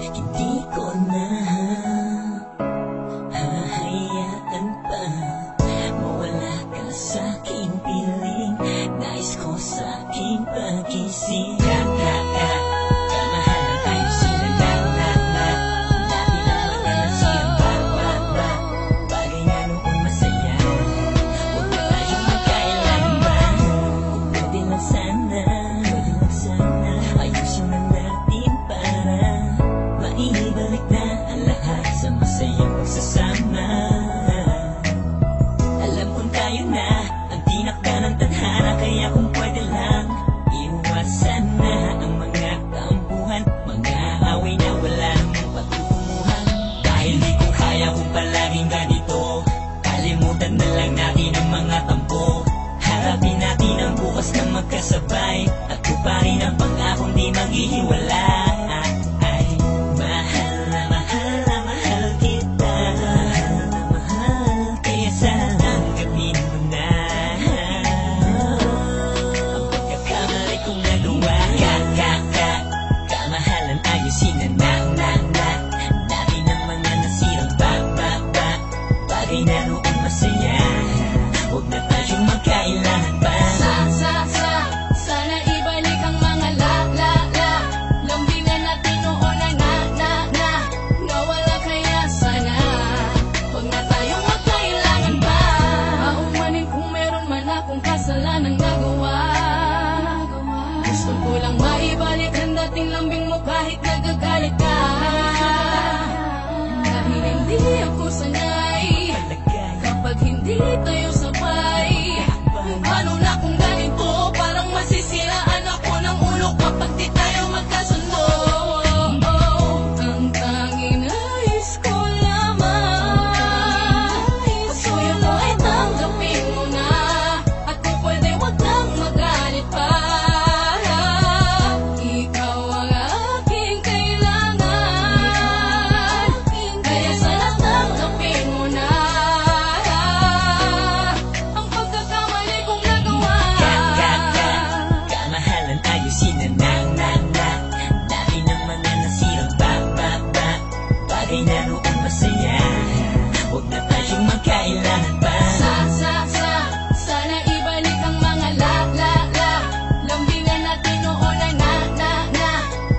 Hindi ko na hahayaan pa mawala ka sa'king piling. Nais ko sa'king pagising. Kamahalan tayo sila na dati lang mga nasirang ba bagay na noon masaya. Huwag na tayong magkailanman. Kung pwede lang sana ayusin na natin para maibalik na ang lahat sa masayang pagsasama. Alam kong tayo na ang tinakda ng tadhana, kaya kung pwede lang iwasan na ang mga tampuhan, mga away na wala namang patutunguhan. Dahil di ko kaya kung palaging ganito, kalimutan na lang natin ang mga tampo. Harapin natin ang bukas na magkasabay at tuparin ang pangakong di maghihiwalay. Mahal na mahal kita, kaya sana tanggapin mo na ang pagkakamali kong nagawa. Kamahalan ayusin na dati ng mga nasirang bagay na noon masaya. Huwag na tayong magkailangan pa. Sana ibalik ang mga lambingan natin noon na nawala, kaya sana huwag na tayong magkailangan pa. Aumanin kung meron man akong kasalanang nagawa. Gusto ko lang maibalik ang dating lambing mo kahit nagagalit ka. Dahil hindi ako sanay kapag hindi tayo sabay. Paano na kung ganito, parang masisiraan ako ng ulo kapag di tayo magkasundo. Ang tanging nais ko lamang, pagsuyo mo ay tanggapin mo na, at kung pwede wag lang magalit pa. Ikaw ang aking kailangan, kaya sana tanggapin mo na ang pagkakamali kong nagawa. Kamahalan ayusin na dati ng mga nasirang bagay na noon masaya. Huwag na tayong magkailangan pa. Sana ibalik ang mga lambingan natin noon na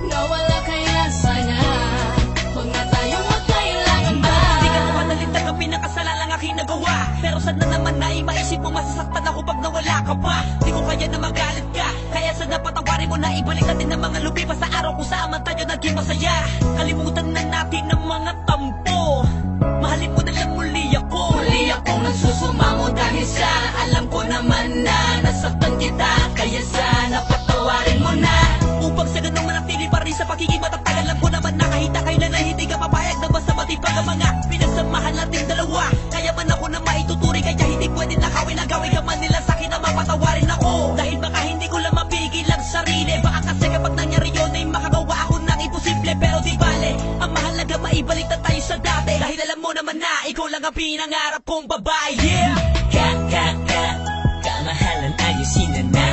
nawala, kaya sana huwag na tayong magkailangan pa. Di ka naman nalit tanggapin ang kasalanan aking nagawa, pero sana naman na imaisip mo masasaktan ako pag nawala ka pa. Di ko kaya na magalit ka, kaya sana patawarin mo na ibalik natin ang mga lumipas sa araw kung saan man tayo naging masaya. Kalimutan na natin ang mga tampo, mahalin mo na lang muli ako. Muli akong nagsusumamo dahil sa alam ko naman na nasaktan kita, kaya sana patawarin mo na. Upang sa ganun manatili pa rin sa pagiging matatag, alam ko naman na kahit na kailan ay hindi ka papayag na basta matipag ang mga pinagsamahan nating dalawa. Kaya man ako na maituturing, kaya hindi pwede nakawin ang gawin ka man nila sa'kin na mapatawarin ako. Dahil baka hindi ko lang mapigil ang sarili, baka kasi kapag nangyari yun ay makagawa ako ng imposible. Pero di bale, ang mahalaga maibalik na tayo sa dati, dahil alam mo naman na ikaw lang ang pinangarap kong babae. Yeah! Kamahalan ayusin na